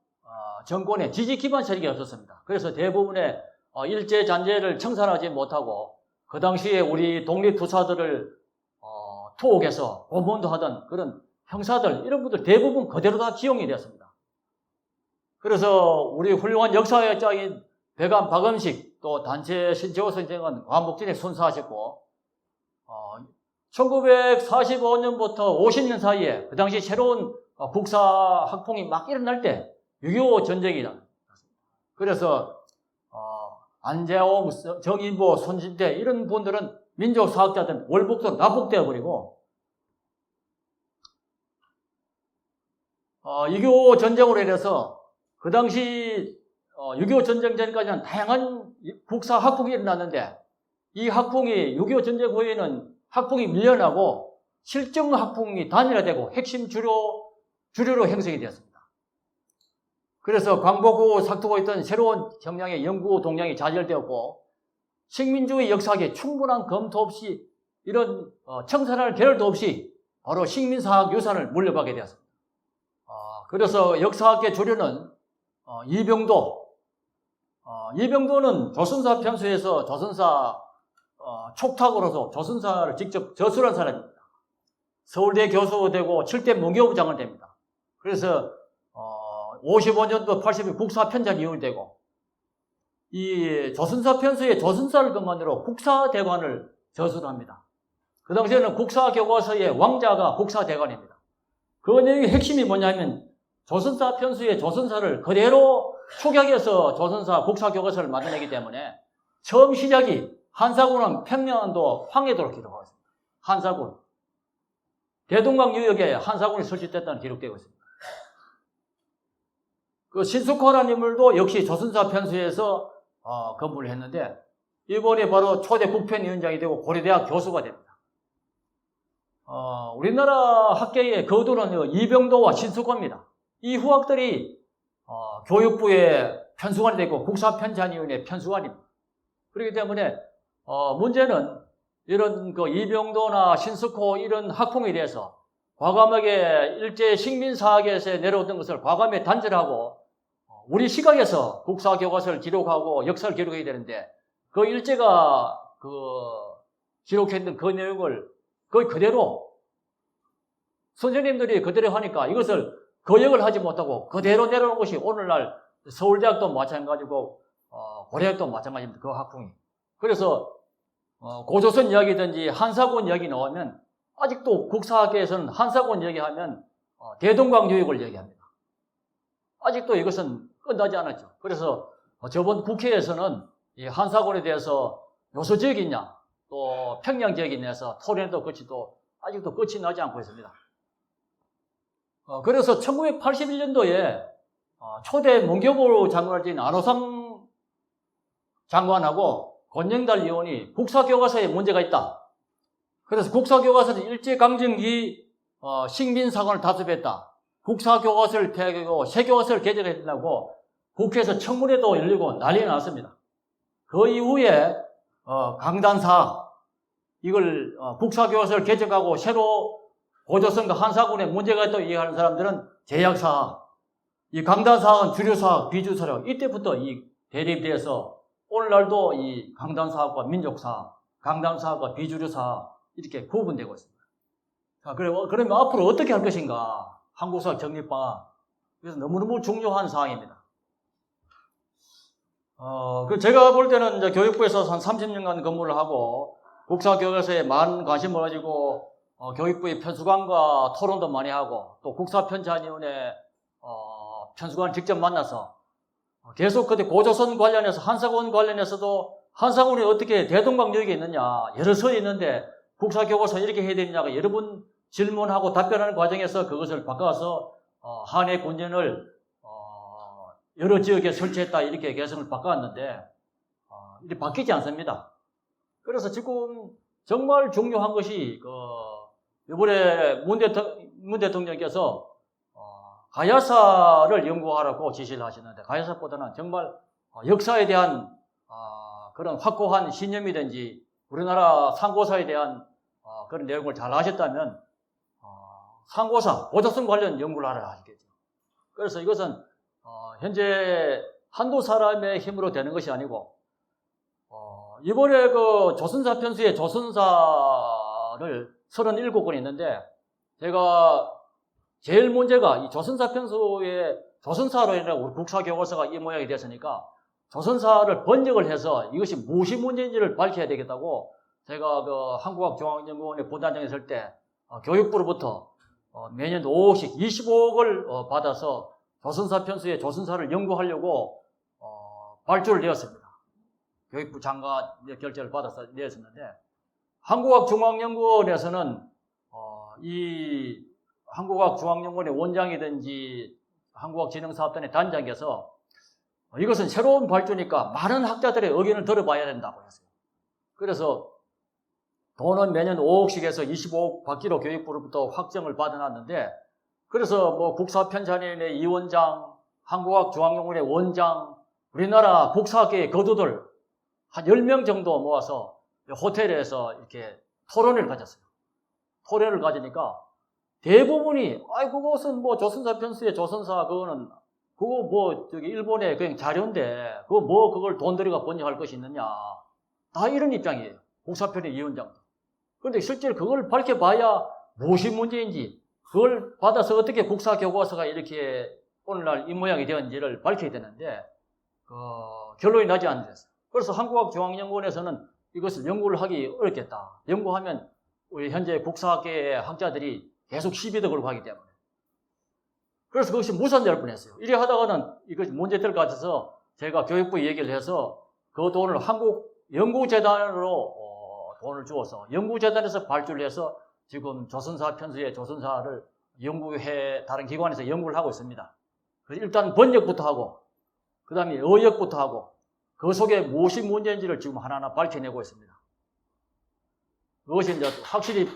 정권의 지지 기반 세력이 없었습니다. 그래서 대부분의 일제 잔재를 청산하지 못하고 그 당시에 우리 독립투사들을 투옥해서 고문도 하던 그런 형사들 이런 분들 대부분 그대로 다 기용이 되었습니다. 그래서 우리 훌륭한 역사학자인 배감 박음식 또 단체 신채호 선생은 광복전에 순사하셨고 1945년부터 50년 사이에 그 당시 새로운 국사 학풍이 막 일어날 때 6.25 전쟁이다. 그래서 안재홍, 정인보, 손진태 이런 분들은 민족사학자들은 월북도 납북되어 버리고 6.25 전쟁으로 인해서 그 당시 6.25 전쟁 전까지는 다양한 국사 학풍이 일어났는데 이 학풍이 6.25 전쟁 후에는 학풍이 밀려나고 실정 학풍이 단일화되고 핵심 주류로 형성이 되었습니다. 그래서 광복 후 삭두고 있던 새로운 경향의 연구 동향이 좌절되었고 식민주의 역사학에 충분한 검토 없이 이런 청산할 계열도 없이 바로 식민사학 유산을 물려받게 되었습니다. 그래서 역사학계 주류는 이병도는 조선사 편수에서 조선사 촉탁으로서 조선사를 직접 저술한 사람입니다. 서울대 교수가 되고 7대 문교부장을 됩니다. 그래서 55년도 80일 국사편찬 이용이 되고 이 조선사 편수의 조선사를 근간으로 국사대관을 저술합니다. 그 당시에는 국사교과서의 왕자가 국사대관입니다. 그 내용의 핵심이 뭐냐면 조선사 편수의 조선사를 그대로 축약해서 조선사 국사교과서를 만들어내기 때문에 처음 시작이 한사군은 평양도 황해도로 기록하고 있습니다. 한사군. 대동강 유역에 한사군이 설치됐다는 기록되고 있습니다. 그 신숙호라는 인물도 역시 조선사 편수에서 근무를 했는데 이번에 바로 초대 국편위원장이 되고 고려대학 교수가 됩니다. 우리나라 학계의 거두는 이병도와 신숙호입니다. 이 후학들이 교육부의 편수관이 되고 국사편찬위원회 편수관입니다. 그렇기 때문에 문제는 이런 그 이병도나 신숙호 이런 학풍에 대해서 과감하게 일제 식민사학에서 내려오던 것을 과감히 단절하고 우리 시각에서 국사교과서를 기록하고 역사를 기록해야 되는데 그 일제가 기록했던 그 내용을 거의 그대로 선생님들이 그대로 하니까 이것을 거역을 하지 못하고 그대로 내려오는 것이 오늘날 서울대학도 마찬가지고 고려대학도 마찬가지입니다. 그 학풍이. 그래서 고조선 이야기든지 한사군 이야기 나오면 아직도 국사학계에서는 한사군 얘기하면 대동강 요역을 얘기합니다. 아직도 이것은 끝나지 않았죠. 그래서 저번 국회에서는 이 한사군에 대해서 요소 지역이냐 또 평양 지역이냐에서 토론도 끝이 또 아직도 끝이 나지 않고 있습니다. 그래서 1981년도에 초대 문교부 장관을 지낸 안호상 장관하고 권영달 의원이 국사교과서에 문제가 있다. 그래서 국사교과서는 일제강점기 식민사관을 답습했다. 국사교과서를 폐하고 새 교과서를 개정해야 된다고 국회에서 청문회도 열리고 난리가 났습니다. 그 이후에 강단사 이걸 국사교과서를 개정하고 새로 고조선과 한사군에 문제가 있다고 얘기하는 사람들은 제약사학, 이 강단사학은 주류사학, 비주사학 이때부터 이 대립돼서 오늘날도 이 강단사학과 민족사학, 강단사학과 비주류사학 이렇게 구분되고 있습니다. 자, 그러면 앞으로 어떻게 할 것인가? 한국사학 정립방안. 그래서 너무너무 중요한 사항입니다. 제가 볼 때는 이제 교육부에서 한 30년간 근무를 하고 국사교과서에 많은 관심을 가지고 교육부의 편수관과 토론도 많이 하고 또 국사편찬위원회 편수관을 직접 만나서 계속 그때 고조선 관련해서 한사군 관련해서도 한사군이 어떻게 대동강 요역에 있느냐 여러 서에 있는데 국사교과서 이렇게 해야 되느냐가 여러 번 질문하고 답변하는 과정에서 그것을 바꿔서 한해 군전을 여러 지역에 설치했다 이렇게 개성을 바꿔왔는데 이게 바뀌지 않습니다. 그래서 지금 정말 중요한 것이 이번에 문 대통령께서 가야사를 연구하라고 지시를 하시는데 가야사보다는 정말 역사에 대한 그런 확고한 신념이든지 우리나라 상고사에 대한 그런 내용을 잘 아셨다면 상고사, 고조선 관련 연구를 하라 하시겠죠. 그래서 이것은 현재 한두 사람의 힘으로 되는 것이 아니고 이번에 그 조선사 편수에 조선사를 37권이 있는데 제가 제일 문제가 이 조선사 편수에 조선사로 인해 우리 국사교과서가 이 모양이 됐으니까 조선사를 번역을 해서 이것이 무엇이 문제인지를 밝혀야 되겠다고 제가 그 한국학중앙연구원의 부단장에 있을 때 교육부로부터 매년 5억씩 25억을 받아서 조선사 편수에 조선사를 연구하려고 발주를 내었습니다. 교육부 장관 결재를 받아서 내었었는데 한국학중앙연구원에서는 이 한국학중앙연구원의 원장이든지 한국학진흥사업단의 단장께서 이것은 새로운 발주니까 많은 학자들의 의견을 들어봐야 된다고 했어요. 그래서 돈은 매년 5억씩 해서 25억 받기로 교육부로부터 확정을 받아놨는데 그래서 뭐 국사편찬위원회 위원장, 한국학중앙연구원의 원장, 우리나라 국사학계의 거두들 한 10명 정도 모아서 호텔에서 이렇게 토론을 가졌어요. 토론을 가지니까 대부분이 그것은 뭐 조선사 편수의 조선사 그거는 그거 뭐 저기 일본의 그냥 자료인데 그거 뭐 그걸 돈 들여가 번역할 것이 있느냐 다 이런 입장이에요. 국사편의 위원장도. 그런데 실제로 그걸 밝혀봐야 무엇이 문제인지 그걸 받아서 어떻게 국사교과서가 이렇게 오늘날 이 모양이 되었는지를 밝혀야 되는데 결론이 나지 않았어요. 그래서 한국학중앙연구원에서는 이것을 연구를 하기 어렵겠다. 연구하면 우리 현재 국사학계의 학자들이 계속 시비도 걸고 하기 때문에. 그래서 그것이 무산될 뻔했어요. 이래 하다가는 이것이 문제될 것 같아서 제가 교육부에 얘기를 해서 그 돈을 한국연구재단으로 돈을 주어서 연구재단에서 발주를 해서 지금 조선사 편수의 조선사를 연구해 다른 기관에서 연구를 하고 있습니다. 일단 번역부터 하고, 그 다음에 어역부터 하고, 그 속에 무엇이 문제인지를 지금 하나하나 밝혀내고 있습니다. 그것이 이제 확실히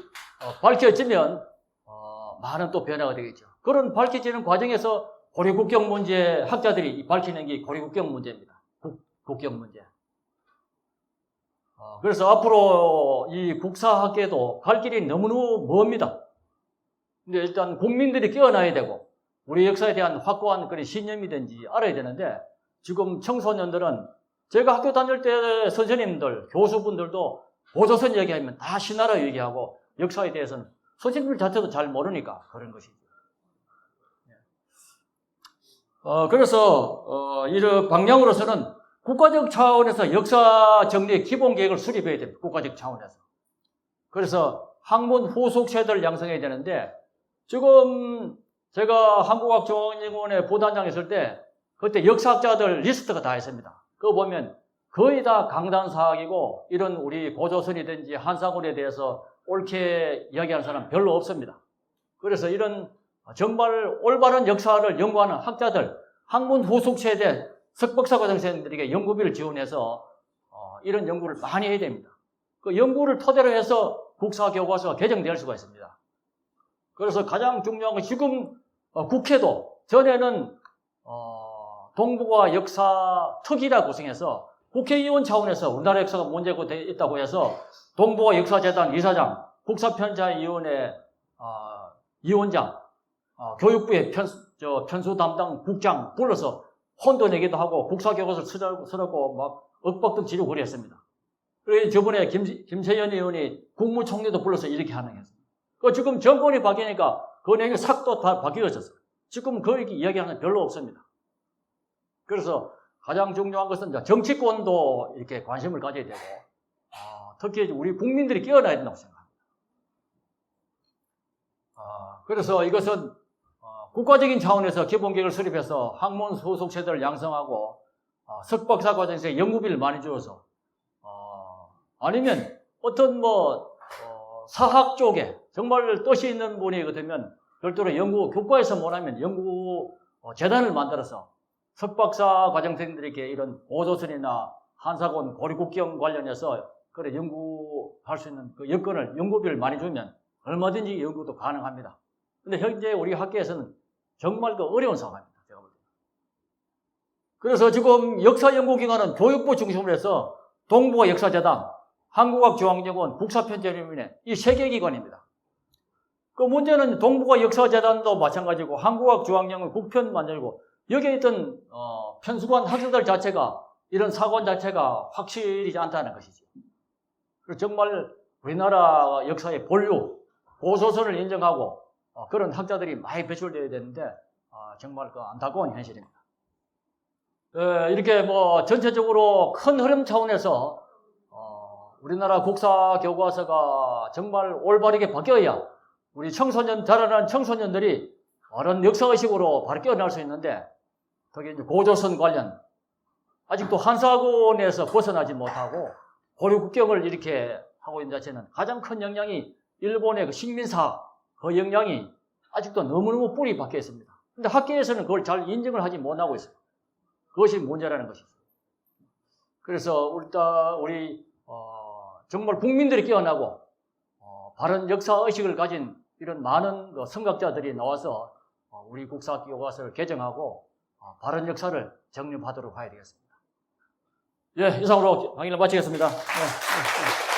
밝혀지면 많은 또 변화가 되겠죠. 그런 밝혀지는 과정에서 고려국경 문제 학자들이 밝히는 게 고려국경 문제입니다. 국경 문제. 그래서 앞으로 이 국사학계도 갈 길이 너무너무 멉니다. 근데 일단 국민들이 깨어나야 되고 우리 역사에 대한 확고한 그런 신념이든지 알아야 되는데 지금 청소년들은 제가 학교 다닐 때 선생님들, 교수분들도 고조선 얘기하면 다 신나라 얘기하고 역사에 대해서는 선생님들 자체도 잘 모르니까 그런 것이죠. 그래서 이런 방향으로서는 국가적 차원에서 역사 정리의 기본 계획을 수립해야 됩니다. 국가적 차원에서. 그래서 학문 후속 세대를 양성해야 되는데 지금 제가 한국학중앙연구원에 부단장에 있을 때 그때 역사학자들 리스트가 다 있습니다. 그거 보면 거의 다 강단사학이고 이런 우리 고조선이든지 한사군에 대해서 옳게 이야기하는 사람 별로 없습니다. 그래서 이런 정말 올바른 역사를 연구하는 학자들, 학문 후속 세대 석박사 과정생들에게 연구비를 지원해서 이런 연구를 많이 해야 됩니다. 그 연구를 토대로 해서 국사교과서가 개정될 수가 있습니다. 그래서 가장 중요한 건 지금 국회도 전에는 동북아 역사 특위라 구성해서 국회의원 차원에서 우리나라 역사가 문제가 있다고 해서 동북아 역사재단 이사장, 국사편찬위원회 위원장, 교육부의 편수 담당 국장 불러서 혼도 내기도 하고 국사교과서를 쓰라고 막 억박등 지르고 그랬습니다. 그래서 저번에 김세연 의원이 국무총리도 불러서 이렇게 하는 거였습니다. 그 지금 정권이 바뀌니까 그 내용이 싹 또 다 바뀌어졌어요. 지금 그 이야기하는 별로 없습니다. 그래서 가장 중요한 것은 정치권도 이렇게 관심을 가져야 되고 특히 우리 국민들이 깨어나야 된다고 생각합니다. 그래서 이것은 국가적인 차원에서 기본계획을 수립해서 학문 소속 세대를 양성하고 석박사 과정에서 연구비를 많이 주어서 아니면 어떤 사학 쪽에 정말 뜻이 있는 분이 되면 별도로 연구 교과에서 못하면 연구 재단을 만들어서 석박사 과정생들에게 이런 고조선이나 한사군 고려국경 관련해서 그래 연구할 수 있는 그 여건을 연구비를 많이 주면 얼마든지 연구도 가능합니다. 근데 현재 우리 학계에서는 정말 그 어려운 상황입니다. 제가 볼 때. 그래서 지금 역사연구기관은 교육부 중심으로 해서 동북아 역사재단, 한국학중앙연구원, 국사편찬위원회 이 세 개 기관입니다. 그 문제는 동북아 역사재단도 마찬가지고 한국학중앙연구원 국편 만들고 여기에 있던 편수관 학생들 자체가 이런 사관 자체가 확실히 않다는 것이죠. 그래서 정말 우리나라 역사의 본류, 고조선을 인정하고 그런 학자들이 많이 배출되어야 되는데 정말 그 안타까운 현실입니다. 이렇게 전체적으로 큰 흐름 차원에서 우리나라 국사 교과서가 정말 올바르게 바뀌어야 우리 자라나는 청소년들이 바른 역사의식으로 바로 깨어날 수 있는데 특히 이제 고조선 관련 아직도 한사군에서 벗어나지 못하고 고려국경을 이렇게 하고 있는 자체는 가장 큰 영향이 일본의 그 식민사 그 영향이 아직도 너무너무 뿌리 박혀 있습니다. 근데 학계에서는 그걸 잘 인정을 하지 못하고 있어요. 그것이 문제라는 것이죠. 그래서 우리 정말 국민들이 깨어나고 바른 역사의식을 가진 이런 많은 선각자들이 나와서 우리 국사교과서를 개정하고 바른 역사를 정립하도록 해야 되겠습니다. 예, 이상으로 강의를 마치겠습니다. 네.